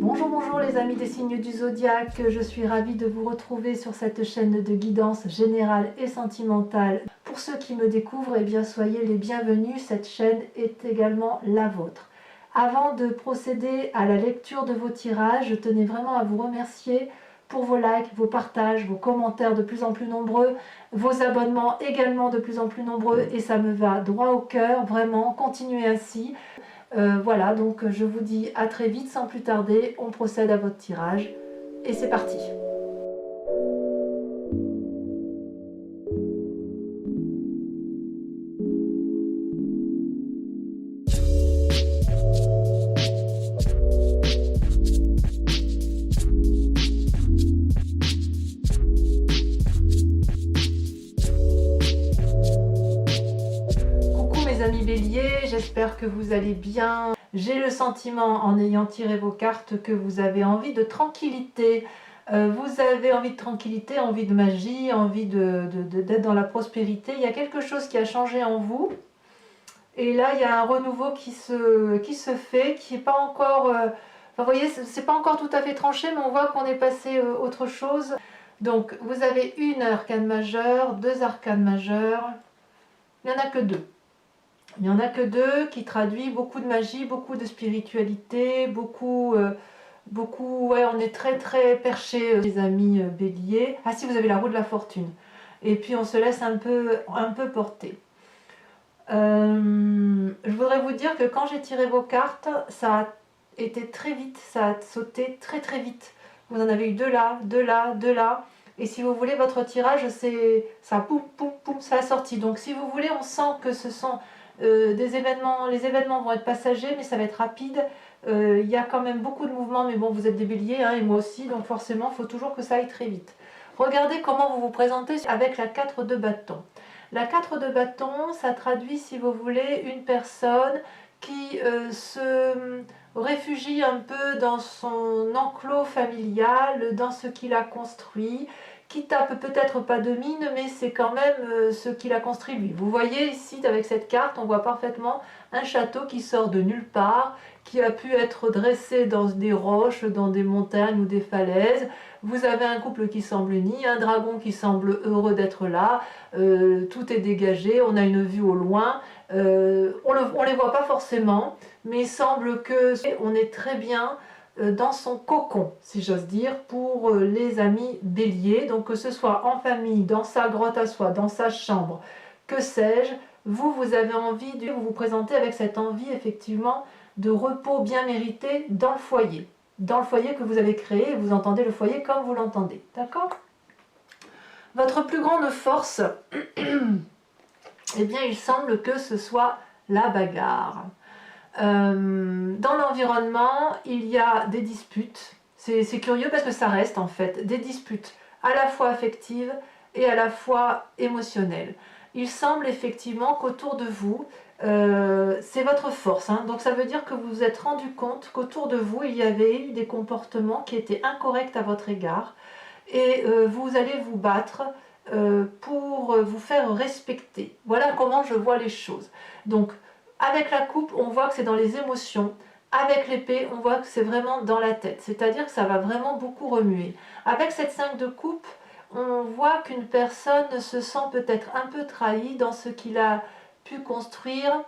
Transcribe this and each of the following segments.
Bonjour, bonjour les amis des signes du zodiaque, je suis ravie de vous retrouver sur cette chaîne de guidance générale et sentimentale. Pour ceux qui me découvrent, eh bien soyez les bienvenus, cette chaîne est également la vôtre. Avant de procéder à la lecture de vos tirages, je tenais vraiment à vous remercier pour vos likes, vos partages, vos commentaires de plus en plus nombreux, vos abonnements également de plus en plus nombreux et ça me va droit au cœur, vraiment, continuez ainsi. Voilà, donc je vous dis à très vite sans plus tarder, on procède à votre tirage et c'est parti. Coucou mes amis béliers, j'espère que vous allez bien. J'ai le sentiment en ayant tiré vos cartes que vous avez envie de tranquillité. Vous avez envie de tranquillité, envie de magie, envie d'être dans la prospérité. Il y a quelque chose qui a changé en vous. Et là, il y a un renouveau qui se fait, qui n'est pas encore... enfin, vous voyez, c'est pas encore tout à fait tranché, mais on voit qu'on est passé autre chose. Donc, vous avez une arcane majeure, deux arcanes majeures. Il n'y en a que deux. Il n'y en a que deux qui traduit beaucoup de magie, beaucoup de spiritualité, beaucoup, ouais, on est très très perché, les amis béliers. Ah si, vous avez la roue de la fortune. Et puis on se laisse un peu porter. Je voudrais vous dire que quand j'ai tiré vos cartes, ça a été très vite, ça a sauté très très vite. Vous en avez eu deux là, deux là, deux là. Et si vous voulez, votre tirage, c'est ça, poum, poum, poum, ça a sorti. Donc si vous voulez, on sent que ce sont des événements, les événements vont être passagers, mais ça va être rapide. Il y a quand même beaucoup de mouvements, mais bon, vous êtes des béliers, hein, et moi aussi, donc forcément, il faut toujours que ça aille très vite. Regardez comment vous vous présentez avec la 4 de bâton. La 4 de bâton, ça traduit, si vous voulez, une personne qui se réfugie un peu dans son enclos familial, dans ce qu'il a construit, qui tape peut-être pas de mine, mais c'est quand même ce qu'il a construit lui. Vous voyez ici, avec cette carte, on voit parfaitement un château qui sort de nulle part, qui a pu être dressé dans des roches, dans des montagnes ou des falaises. Vous avez un couple qui semble uni, un dragon qui semble heureux d'être là, tout est dégagé, on a une vue au loin, on ne les voit pas forcément, mais il semble que on est très bien dans son cocon, si j'ose dire, pour les amis béliers, donc que ce soit en famille, dans sa grotte à soi, dans sa chambre, que sais-je, vous avez envie de vous présenter avec cette envie effectivement de repos bien mérité dans le foyer que vous avez créé, et vous entendez le foyer comme vous l'entendez, d'accord? Votre plus grande force, eh bien il semble que ce soit la bagarre. Dans l'environnement, il y a des disputes. C'est curieux parce que ça reste en fait des disputes à la fois affectives et à la fois émotionnelles. Il semble effectivement qu'autour de vous, c'est votre force, hein. Donc ça veut dire que vous vous êtes rendu compte qu'autour de vous, il y avait eu des comportements qui étaient incorrects à votre égard et vous allez vous battre pour vous faire respecter. Voilà comment je vois les choses. Donc avec la coupe, on voit que c'est dans les émotions. Avec l'épée, on voit que c'est vraiment dans la tête. C'est-à-dire que ça va vraiment beaucoup remuer. Avec cette 5 de coupe, on voit qu'une personne se sent peut-être un peu trahie dans ce qu'il a pu construire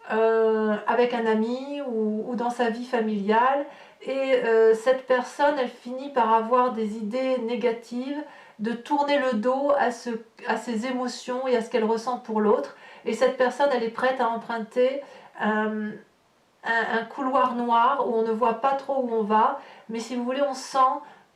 avec un ami ou dans sa vie familiale. Et cette personne, elle finit par avoir des idées négatives, de tourner le dos à ses émotions et à ce qu'elle ressent pour l'autre. Et cette personne, elle est prête à emprunter un couloir noir où on ne voit pas trop où on va, mais si vous voulez, on sent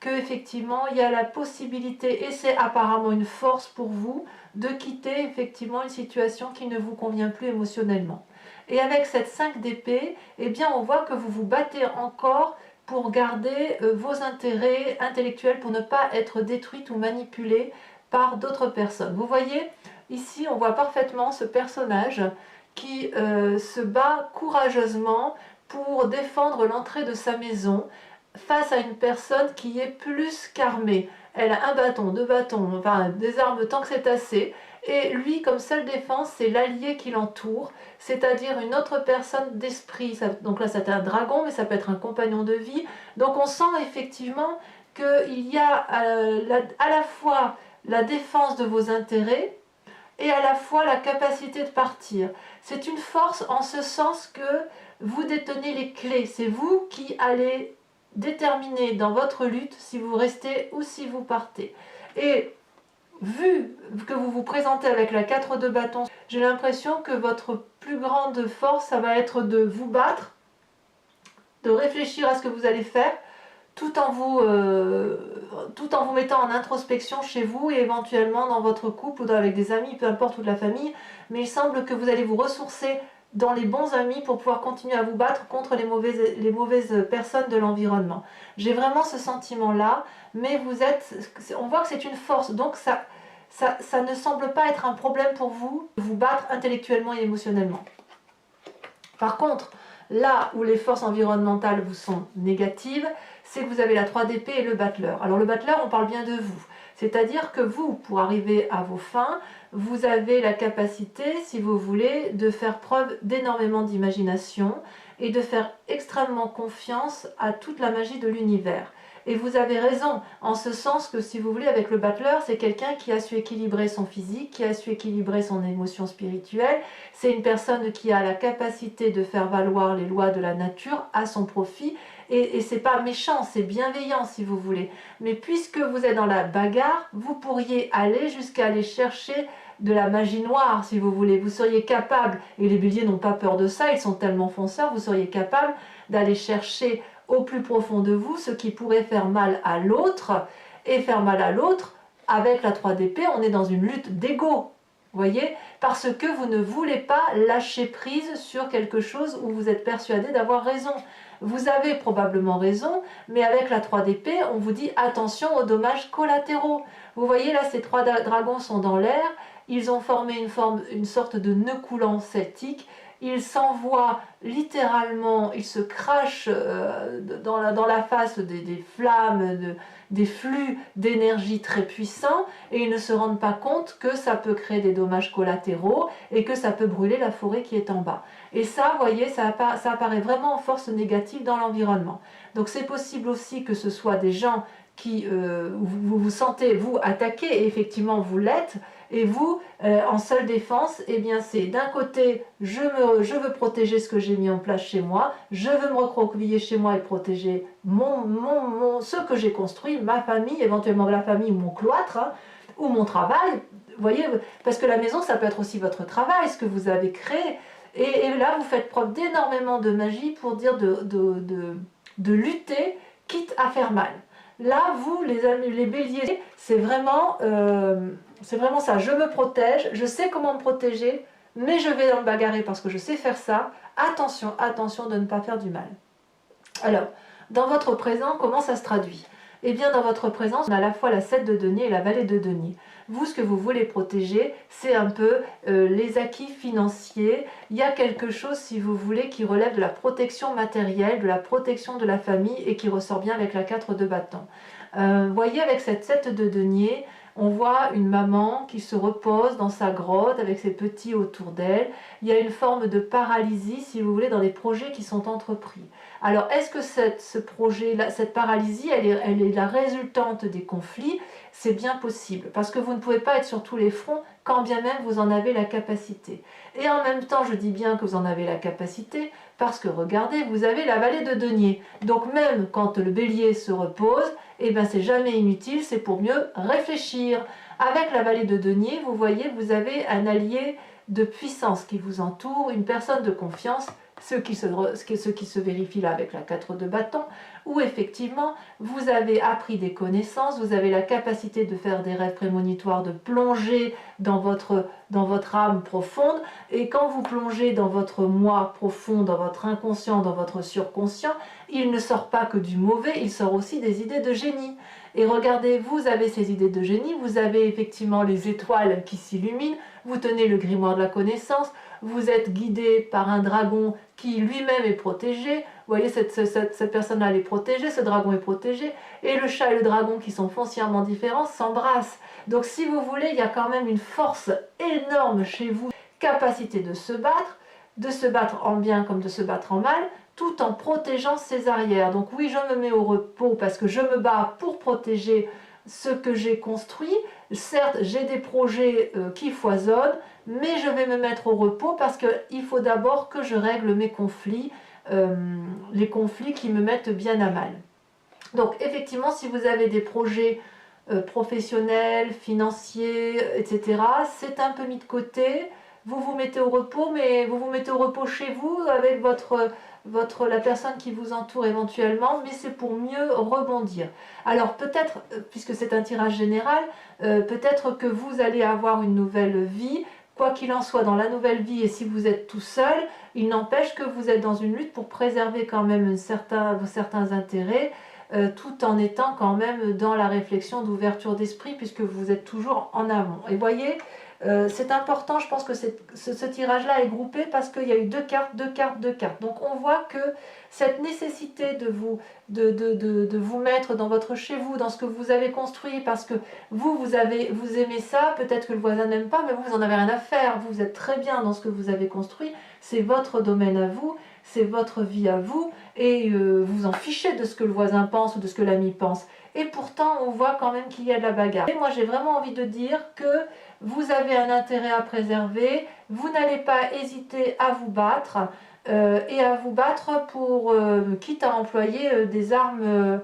qu'effectivement, il y a la possibilité, et c'est apparemment une force pour vous, de quitter effectivement une situation qui ne vous convient plus émotionnellement. Et avec cette 5 d'épée, eh bien, on voit que vous vous battez encore pour garder vos intérêts intellectuels, pour ne pas être détruite ou manipulée par d'autres personnes. Vous voyez, ici, on voit parfaitement ce personnage qui se bat courageusement pour défendre l'entrée de sa maison face à une personne qui est plus qu'armée. Elle a un bâton, deux bâtons, enfin des armes tant que c'est assez. Et lui, comme seule défense, c'est l'allié qui l'entoure, c'est-à-dire une autre personne d'esprit. Donc là, c'est un dragon, mais ça peut être un compagnon de vie. Donc on sent effectivement qu'il y a à la fois la défense de vos intérêts et à la fois la capacité de partir. C'est une force en ce sens que vous détenez les clés. C'est vous qui allez déterminer dans votre lutte si vous restez ou si vous partez. Et vu que vous vous présentez avec la 4 de bâton, j'ai l'impression que votre plus grande force, ça va être de vous battre, de réfléchir à ce que vous allez faire, tout en vous mettant en introspection chez vous et éventuellement dans votre couple ou avec des amis, peu importe, ou de la famille. Mais il semble que vous allez vous ressourcer dans les bons amis pour pouvoir continuer à vous battre contre les mauvaises personnes de l'environnement. J'ai vraiment ce sentiment-là, mais on voit que c'est une force, donc ça ne semble pas être un problème pour vous de vous battre intellectuellement et émotionnellement. Par contre, là où les forces environnementales vous sont négatives, c'est que vous avez la 3 d'épée et le battleur. Alors le battleur, on parle bien de vous. C'est-à-dire que vous, pour arriver à vos fins, vous avez la capacité, si vous voulez, de faire preuve d'énormément d'imagination et de faire extrêmement confiance à toute la magie de l'univers. Et vous avez raison, en ce sens que, si vous voulez, avec le battleur, c'est quelqu'un qui a su équilibrer son physique, qui a su équilibrer son émotion spirituelle. C'est une personne qui a la capacité de faire valoir les lois de la nature à son profit. Et c'est pas méchant, c'est bienveillant, si vous voulez. Mais puisque vous êtes dans la bagarre, vous pourriez aller jusqu'à aller chercher de la magie noire, si vous voulez. Vous seriez capable, et les béliers n'ont pas peur de ça, ils sont tellement fonceurs, vous seriez capable d'aller chercher au plus profond de vous ce qui pourrait faire mal à l'autre, et faire mal à l'autre, avec la 3 d'épée, on est dans une lutte d'ego, voyez, parce que vous ne voulez pas lâcher prise sur quelque chose où vous êtes persuadé d'avoir raison. Vous avez probablement raison, mais avec la 3 d'épée, on vous dit attention aux dommages collatéraux. Vous voyez là, ces 3 dragons sont dans l'air, ils ont formé une sorte de nœud coulant celtique. Ils s'envoient littéralement, ils se crachent dans la face des flammes, des flux d'énergie très puissants, et ils ne se rendent pas compte que ça peut créer des dommages collatéraux et que ça peut brûler la forêt qui est en bas. Et ça, vous voyez, ça apparaît vraiment en force négative dans l'environnement. Donc c'est possible aussi que ce soit des gens qui vous vous sentez, vous, attaqué, et effectivement vous l'êtes, et vous, en seule défense, eh bien c'est d'un côté, je veux protéger ce que j'ai mis en place chez moi, je veux me recroqueviller chez moi et protéger ce que j'ai construit, ma famille, éventuellement la famille ou mon cloître, hein, ou mon travail. Vous voyez, parce que la maison, ça peut être aussi votre travail, ce que vous avez créé. Et là, vous faites preuve d'énormément de magie pour dire de lutter, quitte à faire mal. Là, vous, les béliers, c'est vraiment ça. Je me protège, je sais comment me protéger, mais je vais me bagarrer parce que je sais faire ça. Attention, attention de ne pas faire du mal. Alors, dans votre présent, comment ça se traduit? Eh bien, dans votre présent, on a à la fois la 7 de denier et la vallée de denier. Vous, ce que vous voulez protéger, c'est un peu les acquis financiers. Il y a quelque chose, si vous voulez, qui relève de la protection matérielle, de la protection de la famille, et qui ressort bien avec la 4 de bâton. Voyez, avec cette 7 de denier, on voit une maman qui se repose dans sa grotte avec ses petits autour d'elle. Il y a une forme de paralysie, si vous voulez, dans les projets qui sont entrepris. Alors, est-ce que cette paralysie, elle est la résultante des conflits? C'est bien possible, parce que vous ne pouvez pas être sur tous les fronts, quand bien même vous en avez la capacité. Et en même temps, je dis bien que vous en avez la capacité, parce que regardez, vous avez la vallée de denier. Donc même quand le bélier se repose, eh bien c'est jamais inutile, c'est pour mieux réfléchir. Avec la vallée de denier, vous voyez, vous avez un allié de puissance qui vous entoure, une personne de confiance, ce qui se vérifie là avec la 4 de bâton, où effectivement vous avez appris des connaissances, vous avez la capacité de faire des rêves prémonitoires, de plonger dans votre âme profonde, et quand vous plongez dans votre moi profond, dans votre inconscient, dans votre surconscient, il ne sort pas que du mauvais, il sort aussi des idées de génie. Et regardez, vous avez ces idées de génie, vous avez effectivement les étoiles qui s'illuminent, vous tenez le grimoire de la connaissance, vous êtes guidé par un dragon qui lui-même est protégé. Vous voyez, cette personne-là, elle est protégée, ce dragon est protégé, et le chat et le dragon, qui sont foncièrement différents, s'embrassent. Donc si vous voulez, il y a quand même une force énorme chez vous, capacité de se battre en bien comme de se battre en mal, tout en protégeant ses arrières. Donc oui, je me mets au repos parce que je me bats pour protéger ce que j'ai construit. Certes, j'ai des projets qui foisonnent, mais je vais me mettre au repos parce qu'il faut d'abord que je règle mes conflits, les conflits qui me mettent bien à mal. Donc effectivement, si vous avez des projets professionnels, financiers, etc., c'est un peu mis de côté. Vous vous mettez au repos, mais vous vous mettez au repos chez vous avec la personne qui vous entoure éventuellement, mais c'est pour mieux rebondir. Alors peut-être, puisque c'est un tirage général, peut-être que vous allez avoir une nouvelle vie. Quoi qu'il en soit, dans la nouvelle vie, et si vous êtes tout seul, il n'empêche que vous êtes dans une lutte pour préserver quand même certains intérêts, tout en étant quand même dans la réflexion d'ouverture d'esprit, puisque vous êtes toujours en amont. Et voyez, c'est important, je pense que ce tirage-là est groupé parce qu'il y a eu deux cartes. Donc on voit que cette nécessité de vous mettre dans votre chez vous, dans ce que vous avez construit, parce que vous aimez ça, peut-être que le voisin n'aime pas, mais vous en avez rien à faire, vous êtes très bien dans ce que vous avez construit, c'est votre domaine à vous, c'est votre vie à vous, et vous en fichez de ce que le voisin pense ou de ce que l'ami pense. Et pourtant, on voit quand même qu'il y a de la bagarre. Et moi, j'ai vraiment envie de dire que vous avez un intérêt à préserver, vous n'allez pas hésiter à vous battre, et à vous battre pour, quitte à employer des armes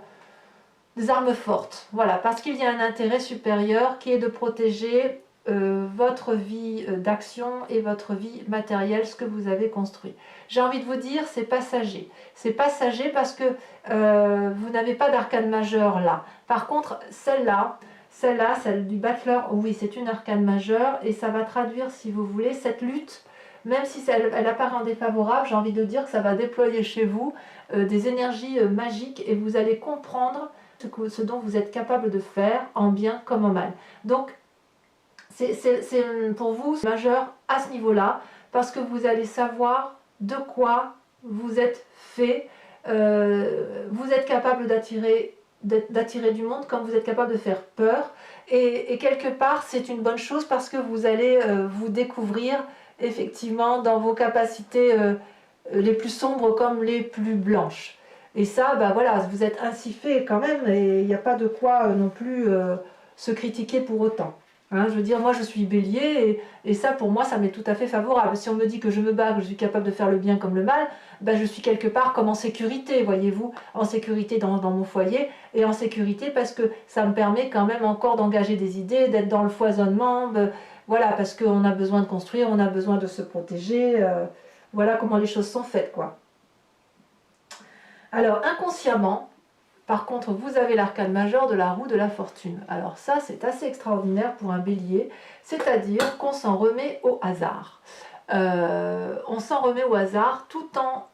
fortes. Voilà, parce qu'il y a un intérêt supérieur qui est de protéger votre vie d'action et votre vie matérielle, ce que vous avez construit. J'ai envie de vous dire, c'est passager. C'est passager parce que vous n'avez pas d'arcane majeure là. Par contre, celle du battleur, oui, c'est une arcane majeure et ça va traduire, si vous voulez, cette lutte. Même si elle apparaît en défavorable, j'ai envie de dire que ça va déployer chez vous des énergies magiques et vous allez comprendre ce dont vous êtes capable de faire en bien comme en mal. Donc, c'est pour vous majeur à ce niveau-là, parce que vous allez savoir de quoi vous êtes fait. Vous êtes capable d'attirer du monde comme vous êtes capable de faire peur. Et quelque part, c'est une bonne chose parce que vous allez vous découvrir effectivement dans vos capacités les plus sombres comme les plus blanches. Et ça, bah voilà, vous êtes ainsi fait quand même, et il n'y a pas de quoi non plus se critiquer pour autant. Hein, je veux dire, moi je suis bélier, et ça pour moi ça m'est tout à fait favorable. Si on me dit que je me bats, que je suis capable de faire le bien comme le mal, ben, je suis quelque part comme en sécurité, voyez-vous, en sécurité dans mon foyer, et en sécurité parce que ça me permet quand même encore d'engager des idées, d'être dans le foisonnement, voilà, parce qu'on a besoin de construire, on a besoin de se protéger, voilà comment les choses sont faites, quoi. Alors, inconsciemment, par contre, vous avez l'arcane majeur de la roue de la fortune. Alors ça, c'est assez extraordinaire pour un bélier, c'est-à-dire qu'on s'en remet au hasard. On s'en remet au hasard tout en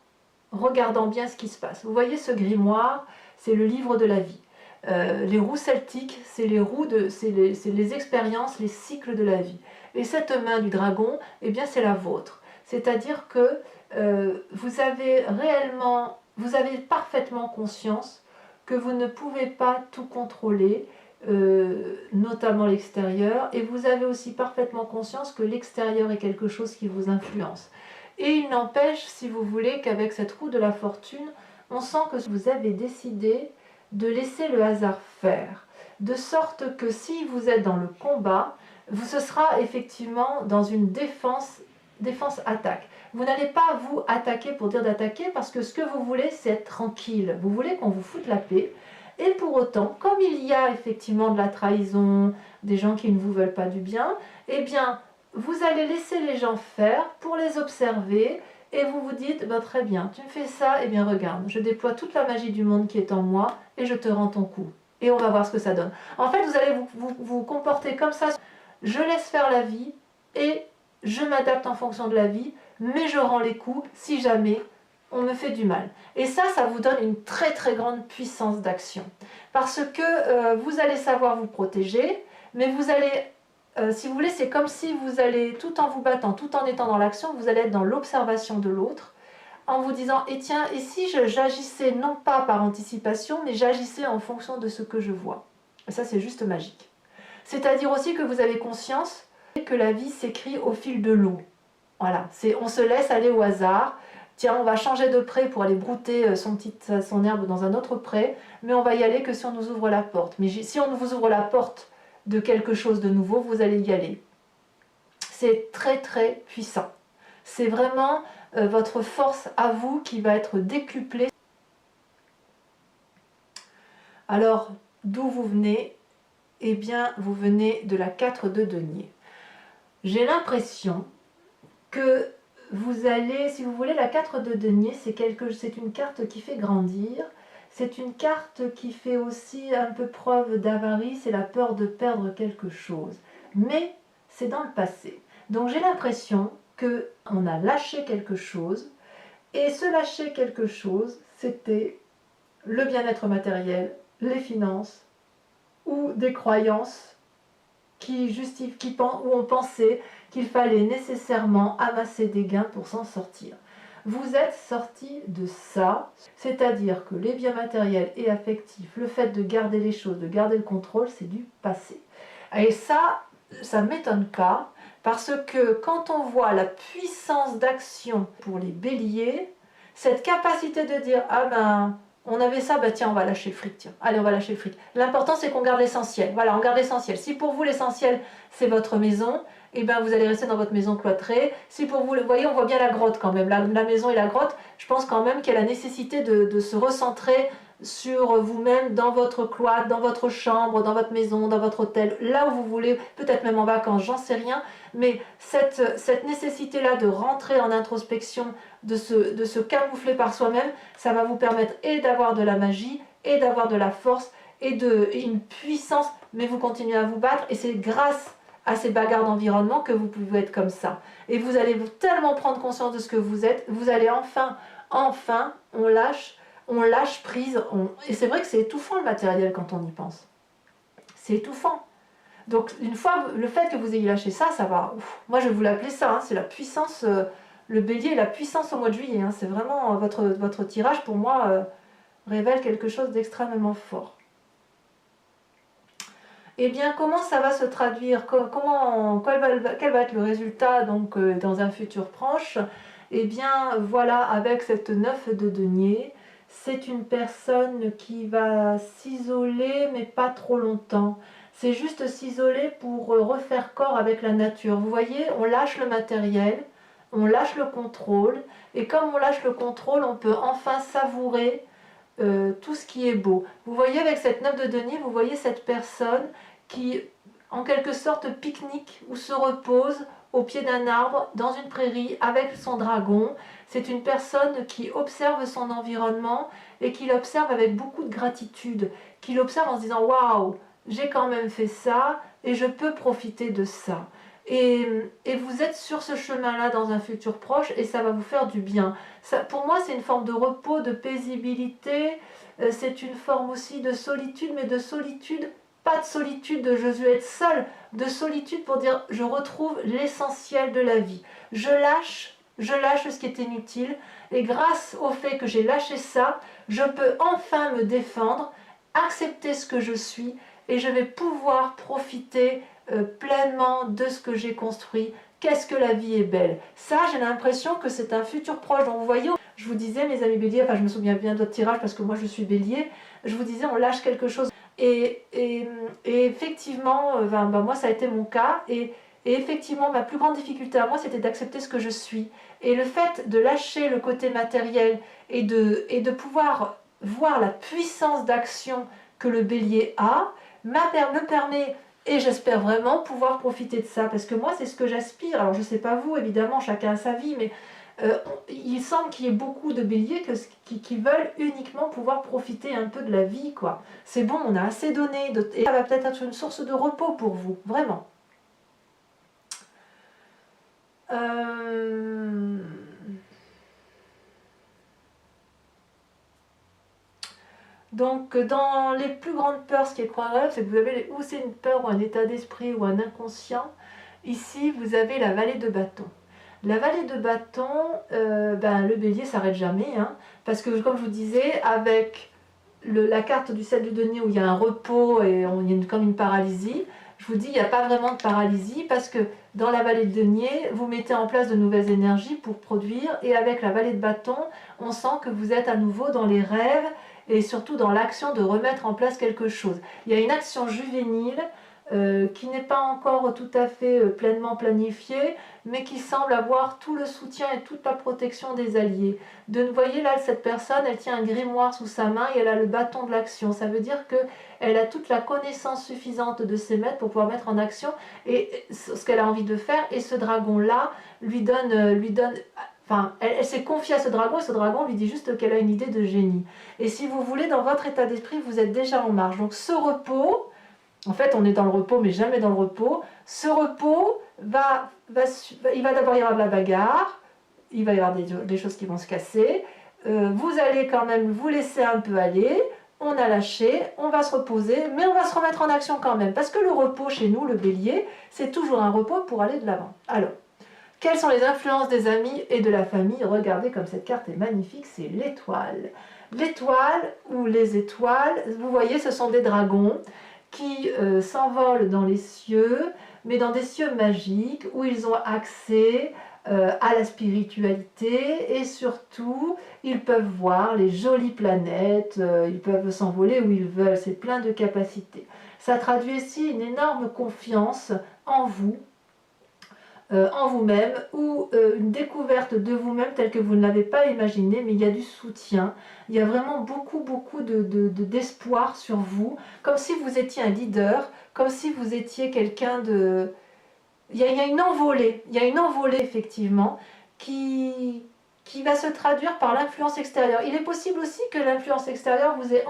regardant bien ce qui se passe. Vous voyez ce grimoire, c'est le livre de la vie. Les roues celtiques, c'est les expériences, les cycles de la vie. Et cette main du dragon, eh bien c'est la vôtre. C'est-à-dire que vous avez parfaitement conscience que vous ne pouvez pas tout contrôler, notamment l'extérieur, et vous avez aussi parfaitement conscience que l'extérieur est quelque chose qui vous influence. Et il n'empêche, si vous voulez, qu'avec cette roue de la fortune, on sent que vous avez décidé de laisser le hasard faire, de sorte que si vous êtes dans le combat, ce sera effectivement dans une défense-attaque. Vous n'allez pas vous attaquer pour dire d'attaquer, parce que ce que vous voulez, c'est être tranquille. Vous voulez qu'on vous foute la paix. Et pour autant, comme il y a effectivement de la trahison, des gens qui ne vous veulent pas du bien, eh bien, vous allez laisser les gens faire pour les observer, et vous vous dites, bah, très bien, tu me fais ça, eh bien regarde, je déploie toute la magie du monde qui est en moi, et je te rends ton coup. Et on va voir ce que ça donne. En fait, vous allez vous comporter comme ça. Je laisse faire la vie, et je m'adapte en fonction de la vie, mais je rends les coups si jamais on me fait du mal. Et ça vous donne une très très grande puissance d'action. Parce que vous allez savoir vous protéger, mais vous allez si vous voulez, c'est comme si vous allez, tout en vous battant, tout en étant dans l'action, vous allez être dans l'observation de l'autre, en vous disant, et tiens, et si j'agissais non pas par anticipation, mais j'agissais en fonction de ce que je vois. Et ça, c'est juste magique. C'est-à-dire aussi que vous avez conscience que la vie s'écrit au fil de l'eau. Voilà, on se laisse aller au hasard. Tiens, on va changer de pré pour aller brouter son herbe dans un autre pré, mais on va y aller que si on nous ouvre la porte. Mais si on vous ouvre la porte de quelque chose de nouveau, vous allez y aller. C'est très très puissant. C'est vraiment votre force à vous qui va être décuplée. Alors, d'où vous venez? Eh bien, vous venez de la 4 de denier. J'ai l'impression que vous allez, si vous voulez, la 4 de denier, c'est une carte qui fait grandir. C'est une carte qui fait aussi un peu preuve d'avarie, c'est la peur de perdre quelque chose. Mais c'est dans le passé. Donc j'ai l'impression qu'on a lâché quelque chose, et ce lâcher quelque chose, c'était le bien-être matériel, les finances, ou des croyances où on pensait qu'il fallait nécessairement amasser des gains pour s'en sortir. Vous êtes sorti de ça, c'est-à-dire que les biens matériels et affectifs, le fait de garder les choses, de garder le contrôle, c'est du passé. Et ça ne m'étonne pas, parce que quand on voit la puissance d'action pour les béliers, cette capacité de dire « Ah ben, on avait ça, bah tiens, on va lâcher le fric, tiens. Allez, on va lâcher le fric. » L'important, c'est qu'on garde l'essentiel. Voilà, on garde l'essentiel. Si pour vous, l'essentiel, c'est votre maison, et bien vous allez rester dans votre maison cloîtrée. Si pour vous, vous voyez, on voit bien la grotte quand même, la maison et la grotte, je pense quand même qu'il y a la nécessité de se recentrer sur vous-même, dans votre cloître, dans votre chambre, dans votre maison, dans votre hôtel, là où vous voulez, peut-être même en vacances, j'en sais rien, mais cette nécessité-là de rentrer en introspection, de se camoufler par soi-même, ça va vous permettre et d'avoir de la magie, et d'avoir de la force, et une puissance, mais vous continuez à vous battre, et c'est grâce à ces bagarres d'environnement que vous pouvez être comme ça. Et vous allez tellement prendre conscience de ce que vous êtes, vous allez enfin, on lâche prise. Et c'est vrai que c'est étouffant le matériel quand on y pense. C'est étouffant. Donc une fois, le fait que vous ayez lâché ça, ça va. Ouf, moi je vais vous l'appeler ça, hein, c'est la puissance, le bélier, la puissance au mois de juillet. Hein, c'est vraiment votre tirage pour moi révèle quelque chose d'extrêmement fort. Eh bien, comment ça va se traduire? Quel va être le résultat donc, dans un futur proche? Eh bien, voilà, avec cette 9 de denier, c'est une personne qui va s'isoler, mais pas trop longtemps. C'est juste s'isoler pour refaire corps avec la nature. Vous voyez, on lâche le matériel, on lâche le contrôle, et comme on lâche le contrôle, on peut enfin savourer tout ce qui est beau. Vous voyez avec cette 9 de denier, vous voyez cette personne qui en quelque sorte pique-nique ou se repose au pied d'un arbre dans une prairie avec son dragon. C'est une personne qui observe son environnement et qui l'observe avec beaucoup de gratitude, qui l'observe en se disant waouh, j'ai quand même fait ça et je peux profiter de ça. Et vous êtes sur ce chemin-là dans un futur proche et ça va vous faire du bien. Ça, pour moi, c'est une forme de repos, de paisibilité, c'est une forme aussi de solitude, mais de solitude, pas de solitude de je veux être seul, de solitude pour dire je retrouve l'essentiel de la vie. Je lâche ce qui est inutile et grâce au fait que j'ai lâché ça, je peux enfin me défendre, accepter ce que je suis et je vais pouvoir profiter pleinement de ce que j'ai construit. Qu'est-ce que la vie est belle. Ça, j'ai l'impression que c'est un futur proche. Donc vous voyez, je vous disais, mes amis béliers, enfin je me souviens bien de votre tirage parce que moi je suis bélier, je vous disais, on lâche quelque chose. Et effectivement, moi ça a été mon cas. Et effectivement, ma plus grande difficulté à moi, c'était d'accepter ce que je suis. Et le fait de lâcher le côté matériel et de pouvoir voir la puissance d'action que le bélier a, me permet, et j'espère vraiment pouvoir profiter de ça, parce que moi c'est ce que j'aspire. Alors je ne sais pas vous, évidemment, chacun a sa vie, mais il semble qu'il y ait beaucoup de béliers qui veulent uniquement pouvoir profiter un peu de la vie, quoi. C'est bon, on a assez donné, et ça va peut-être être une source de repos pour vous, vraiment. Donc dans les plus grandes peurs, ce qui est croyable, c'est que vous avez ou c'est une peur ou un état d'esprit ou un inconscient. Ici, vous avez la vallée de bâton. La vallée de bâton, le bélier s'arrête jamais, hein, parce que comme je vous disais, avec la carte du 7 du denier où il y a un repos et il y a comme une paralysie, je vous dis, il n'y a pas vraiment de paralysie parce que dans la vallée de denier, vous mettez en place de nouvelles énergies pour produire, et avec la vallée de bâton, on sent que vous êtes à nouveau dans les rêves et surtout dans l'action de remettre en place quelque chose. Il y a une action juvénile qui n'est pas encore tout à fait pleinement planifiée, mais qui semble avoir tout le soutien et toute la protection des alliés. Vous voyez là, cette personne, elle tient un grimoire sous sa main et elle a le bâton de l'action. Ça veut dire qu'elle a toute la connaissance suffisante de ses maîtres pour pouvoir mettre en action et ce qu'elle a envie de faire. Et ce dragon-là lui donne enfin, elle s'est confiée à ce dragon et ce dragon lui dit juste qu'elle a une idée de génie. Et si vous voulez, dans votre état d'esprit, vous êtes déjà en marche. Donc ce repos, en fait, on est dans le repos, mais jamais dans le repos. Ce repos, il va d'abord y avoir de la bagarre, il va y avoir des choses qui vont se casser. Vous allez quand même vous laisser un peu aller. On a lâché, on va se reposer, mais on va se remettre en action quand même. Parce que le repos chez nous, le bélier, c'est toujours un repos pour aller de l'avant. Alors, quelles sont les influences des amis et de la famille? Regardez comme cette carte est magnifique, c'est l'étoile. L'étoile ou les étoiles, vous voyez, ce sont des dragons qui s'envolent dans les cieux, mais dans des cieux magiques où ils ont accès à la spiritualité et surtout ils peuvent voir les jolies planètes, ils peuvent s'envoler où ils veulent, c'est plein de capacités. Ça traduit aussi une énorme confiance en vous, en vous-même, ou une découverte de vous-même telle que vous ne l'avez pas imaginé, mais il y a du soutien, il y a vraiment beaucoup d'espoir sur vous, comme si vous étiez un leader, comme si vous étiez quelqu'un de... Il y a une envolée effectivement, qui va se traduire par l'influence extérieure. Il est possible aussi que l'influence extérieure vous ait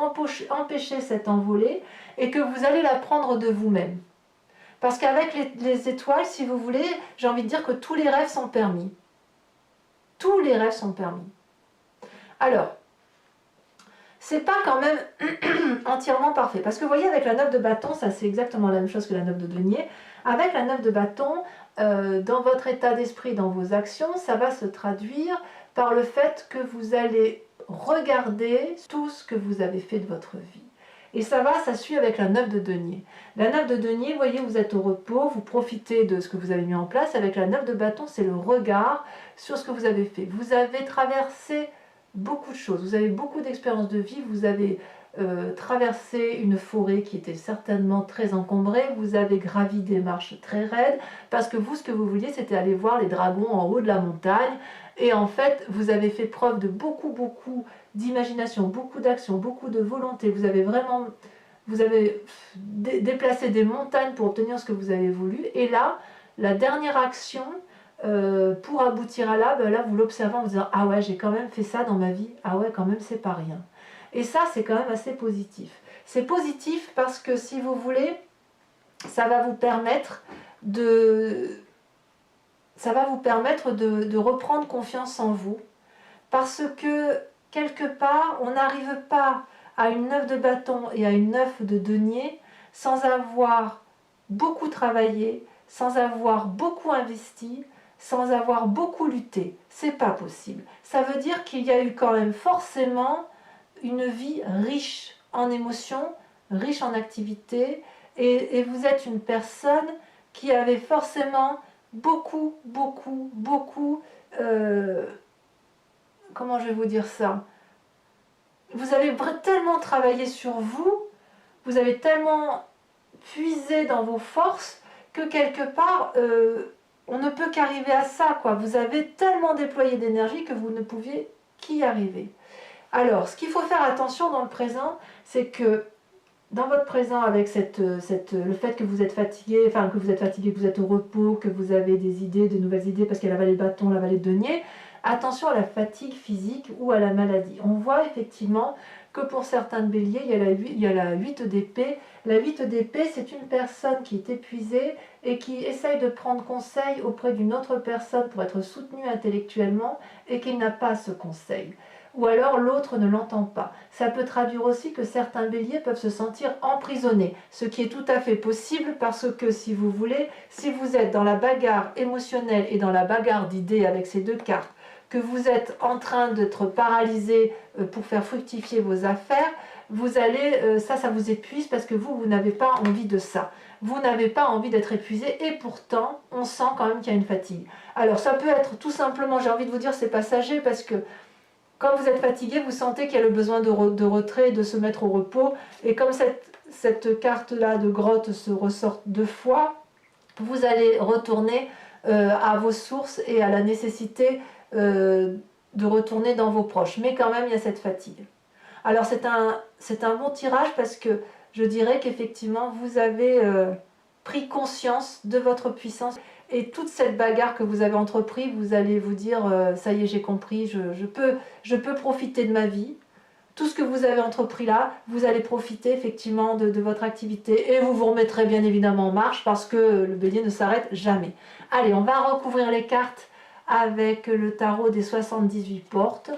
empêché cette envolée, et que vous allez la prendre de vous-même. Parce qu'avec les étoiles, si vous voulez, j'ai envie de dire que tous les rêves sont permis. Tous les rêves sont permis. Alors, c'est pas quand même entièrement parfait. Parce que vous voyez, avec la 9 de bâton, ça c'est exactement la même chose que la 9 de denier. Avec la 9 de bâton, dans votre état d'esprit, dans vos actions, ça va se traduire par le fait que vous allez regarder tout ce que vous avez fait de votre vie. Et ça suit avec la 9 de denier. La 9 de denier, vous voyez, vous êtes au repos, vous profitez de ce que vous avez mis en place. Avec la 9 de bâton, c'est le regard sur ce que vous avez fait. Vous avez traversé beaucoup de choses, vous avez beaucoup d'expériences de vie, vous avez traversé une forêt qui était certainement très encombrée, vous avez gravi des marches très raides, parce que vous, ce que vous vouliez, c'était aller voir les dragons en haut de la montagne, et en fait, vous avez fait preuve de beaucoup d'imagination, beaucoup d'action, beaucoup de volonté, vous avez déplacé des montagnes pour obtenir ce que vous avez voulu, et là, la dernière action, pour aboutir à là, là vous l'observez en vous disant « Ah ouais, j'ai quand même fait ça dans ma vie, ah ouais, quand même, c'est pas rien ». Et ça, c'est quand même assez positif. C'est positif parce que, si vous voulez, ça va vous permettre de reprendre confiance en vous. Parce que, quelque part, on n'arrive pas à une 9 de bâton et à une 9 de denier sans avoir beaucoup travaillé, sans avoir beaucoup investi, sans avoir beaucoup lutté. C'est pas possible. Ça veut dire qu'il y a eu quand même forcément une vie riche en émotions, riche en activités, et vous êtes une personne qui avait forcément beaucoup, comment je vais vous dire ça, vous avez tellement travaillé sur vous, vous avez tellement puisé dans vos forces, que quelque part, on ne peut qu'arriver à ça, quoi. Vous avez tellement déployé d'énergie que vous ne pouviez qu'y arriver. Alors, ce qu'il faut faire attention dans le présent, c'est que dans votre présent, avec le fait que vous êtes fatigué, que vous êtes au repos, que vous avez des idées, de nouvelles idées, parce qu'il y a la vallée de bâton, la vallée de denier, attention à la fatigue physique ou à la maladie. On voit effectivement que pour certains béliers, il y a la 8 d'épée. La 8 d'épée, c'est une personne qui est épuisée et qui essaye de prendre conseil auprès d'une autre personne pour être soutenue intellectuellement et qui n'a pas ce conseil. ou alors l'autre ne l'entend pas. Ça peut traduire aussi que certains béliers peuvent se sentir emprisonnés, ce qui est tout à fait possible parce que si vous voulez, si vous êtes dans la bagarre émotionnelle et dans la bagarre d'idées avec ces deux cartes, que vous êtes en train d'être paralysé pour faire fructifier vos affaires, vous allez, ça vous épuise parce que vous n'avez pas envie de ça. Vous n'avez pas envie d'être épuisé et pourtant, on sent quand même qu'il y a une fatigue. Alors ça peut être tout simplement, j'ai envie de vous dire, c'est passager parce que quand vous êtes fatigué, vous sentez qu'il y a le besoin de retrait, de se mettre au repos. Et comme cette carte-là de grotte se ressort deux fois, vous allez retourner à vos sources et à la nécessité de retourner dans vos proches. Mais quand même, il y a cette fatigue. Alors c'est un bon tirage parce que je dirais qu'effectivement, vous avez pris conscience de votre puissance. Et toute cette bagarre que vous avez entreprise, vous allez vous dire, ça y est, j'ai compris, je peux profiter de ma vie. Tout ce que vous avez entrepris là, vous allez profiter effectivement de votre activité et vous vous remettrez bien évidemment en marche parce que le bélier ne s'arrête jamais. Allez, on va recouvrir les cartes avec le tarot des 78 portes.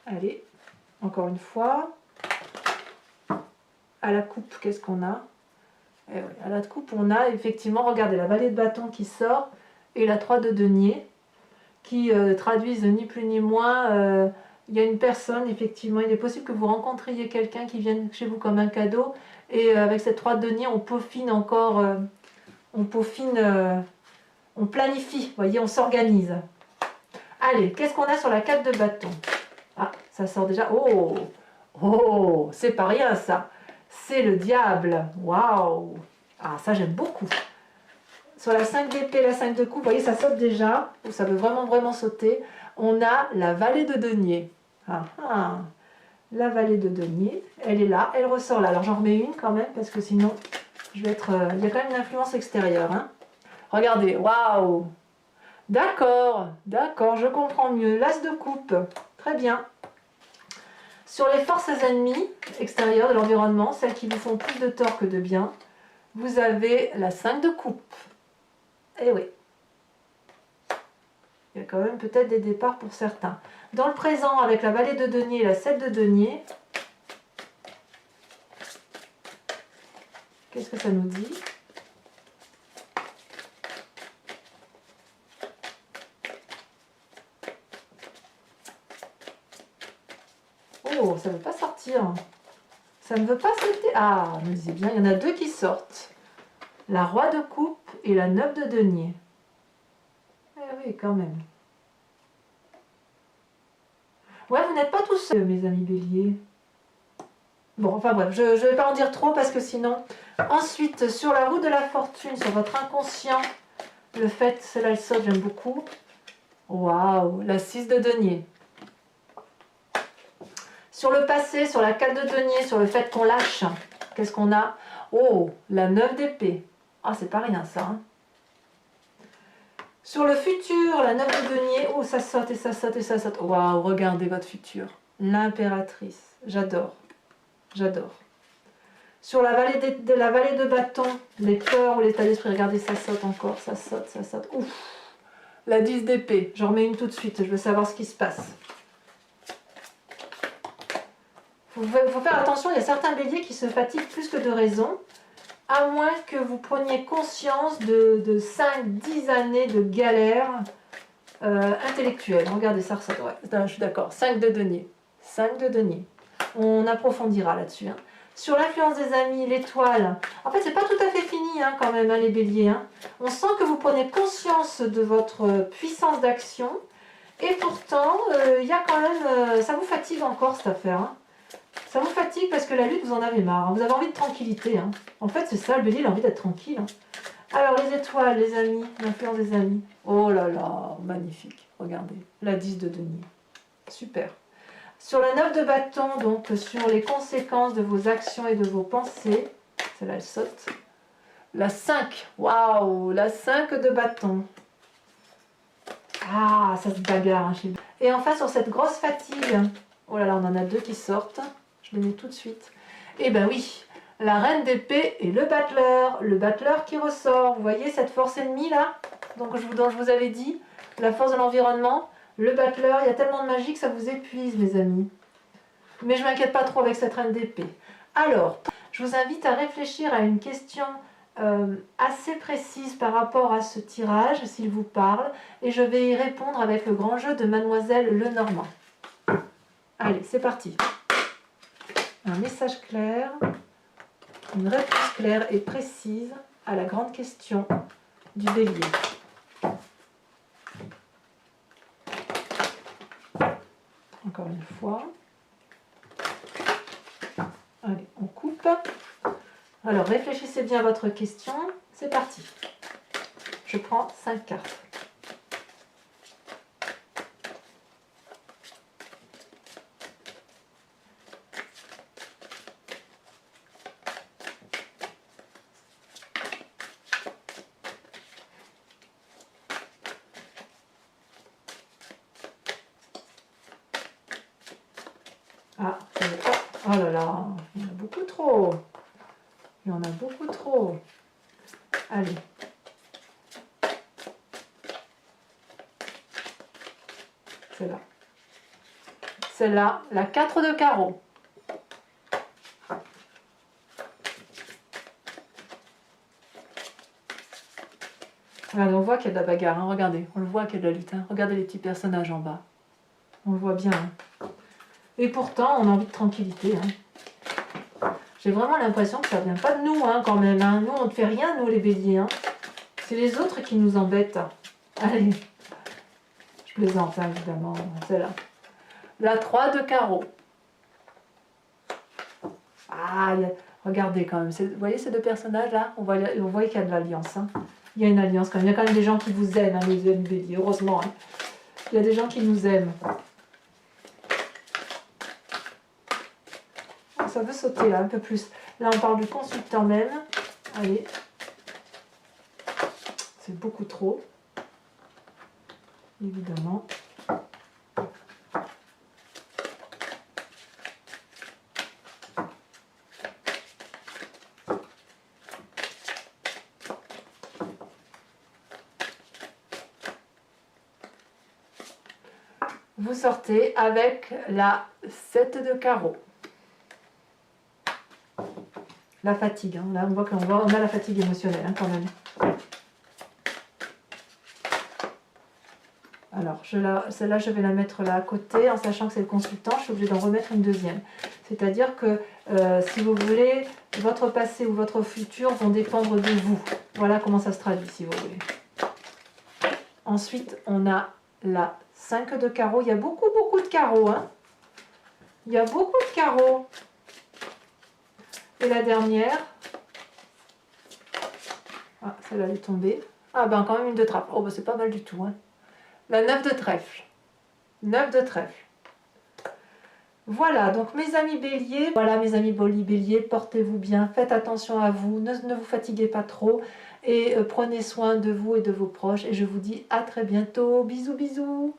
Allez, encore une fois. À la coupe, qu'est-ce qu'on a? Et oui, à la coupe, on a effectivement, regardez, la vallée de bâton qui sort et la 3 de denier qui traduisent ni plus ni moins. Il y a une personne, effectivement, il est possible que vous rencontriez quelqu'un qui vienne chez vous comme un cadeau et avec cette 3 de denier, on peaufine encore, on planifie, vous voyez, on s'organise. Allez, qu'est-ce qu'on a sur la 4 de bâton? Ah, ça sort déjà. Oh, oh, c'est pas rien ça. C'est le diable. Waouh. Ah, ça j'aime beaucoup. Sur la 5 d'épée, la 5 de coupe, vous voyez, ça saute déjà. Ça veut vraiment sauter. On a la vallée de denier. Ah, ah. La vallée de denier, elle est là, elle ressort là. Alors j'en remets une quand même, parce que sinon, je vais être... il y a quand même une influence extérieure. Hein. Regardez, waouh. D'accord, je comprends mieux. L'as de coupe, très bien. Sur les forces ennemies extérieures de l'environnement, celles qui vous font plus de tort que de bien, vous avez la 5 de coupe. Eh oui. Il y a quand même peut-être des départs pour certains. Dans le présent, avec la vallée de denier et la 7 de denier, qu'est-ce que ça nous dit ? Oh, ça ne veut pas sortir. Ça ne veut pas sauter. Ah, me disait bien, il y en a deux qui sortent. La roi de coupe et la 9 de denier. Eh oui, quand même. Ouais, vous n'êtes pas tous seuls, mes amis béliers. Bon, enfin bref, je ne vais pas en dire trop parce que sinon... Ensuite, sur la roue de la fortune, sur votre inconscient, le fait, celle-là, elle saute, j'aime beaucoup. Waouh, la 6 de denier. Sur le passé, sur la 4 de denier, sur le fait qu'on lâche, qu'est-ce qu'on a? Oh, la 9 d'épée. Ah, c'est pas rien ça. Hein. Sur le futur, la 9 de denier. Oh, ça saute et ça saute et ça saute. Waouh, regardez votre futur. L'impératrice. J'adore. J'adore. Sur la vallée de bâton, les peurs ou l'état d'esprit, regardez, ça saute encore. Ça saute, ça saute. Ouf. La 10 d'épée. J'en remets une tout de suite. Je veux savoir ce qui se passe. Il faut faire attention, il y a certains béliers qui se fatiguent plus que de raison, à moins que vous preniez conscience de 5-10 années de galère intellectuelle. Regardez, ça ressort. Ouais, je suis d'accord. 5 de denier. 5 de denier. On approfondira là-dessus. Hein. Sur l'influence des amis, l'étoile. En fait, c'est pas tout à fait fini hein, quand même, hein, les béliers. Hein. On sent que vous prenez conscience de votre puissance d'action. Et pourtant, il y a quand même... ça vous fatigue encore cette affaire. Hein. Ça vous fatigue parce que la lutte, vous en avez marre. Hein. Vous avez envie de tranquillité. Hein. En fait, c'est ça, le bélier, il a envie d'être tranquille. Hein. Alors, les étoiles, les amis, l'influence des amis. Oh là là, magnifique. Regardez, la 10 de denier. Super. Sur la 9 de bâton, donc sur les conséquences de vos actions et de vos pensées. Celle-là, elle saute. La 5. Waouh, la 5 de bâton. Ah, ça se bagarre. Hein, et enfin, sur cette grosse fatigue. Oh là là, on en a deux qui sortent. Je les mets tout de suite. Eh ben oui, la reine d'épée et le battleur qui ressort. Vous voyez cette force ennemie là, dont je vous avais dit, la force de l'environnement. Le battleur, il y a tellement de magie que ça vous épuise, mes amis. Mais je ne m'inquiète pas trop avec cette reine d'épée. Alors, je vous invite à réfléchir à une question assez précise par rapport à ce tirage, s'il vous parle, et je vais y répondre avec le grand jeu de Mademoiselle Lenormand. Allez, c'est parti. Un message clair, une réponse claire et précise à la grande question du bélier. Encore une fois. Allez, on coupe. Alors, réfléchissez bien à votre question. C'est parti. Je prends 5 cartes. Ah, oh là là, il y en a beaucoup trop. Il y en a beaucoup trop. Allez. Celle-là. Celle-là, la 4 de carreau. Regardez, on voit qu'il y a de la bagarre, hein. Regardez, on le voit qu'il y a de la lutte. Hein. Regardez les petits personnages en bas. On le voit bien. Hein. Et pourtant, on a envie de tranquillité. Hein. J'ai vraiment l'impression que ça ne vient pas de nous, hein, quand même. Hein. Nous, on ne fait rien, nous, les béliers. Hein. C'est les autres qui nous embêtent. Allez. Je plaisante, hein, évidemment. Celle-là. La 3 de carreau. Ah, regardez quand même. Vous voyez ces deux personnages-là? On voit qu'il y a de l'alliance. Hein. Il y a une alliance quand même. Il y a quand même des gens qui vous aiment, hein, les amis béliers. Heureusement. Hein. Il y a des gens qui nous aiment. Ça veut sauter là un peu plus. Là on parle du consultant même. Allez. C'est beaucoup trop. Évidemment. Vous sortez avec la 7 de carreau. La fatigue, hein. Là on voit qu'on a la fatigue émotionnelle, hein, quand même. Alors, celle-là, je vais la mettre là à côté, en sachant que c'est le consultant, je suis obligée d'en remettre une deuxième. C'est-à-dire que, si vous voulez, votre passé ou votre futur vont dépendre de vous. Voilà comment ça se traduit, si vous voulez. Ensuite, on a la 5 de carreau. Il y a beaucoup de carreaux, hein. Il y a beaucoup de carreaux. Et la dernière, ah, celle-là elle est tombée. Ah ben quand même une de trèfle. Oh ben c'est pas mal du tout. Hein. La 9 de trèfle. 9 de trèfle. Voilà, donc mes amis béliers, voilà mes amis béliers, portez-vous bien, faites attention à vous, ne vous fatiguez pas trop et prenez soin de vous et de vos proches. Et je vous dis à très bientôt. Bisous, bisous.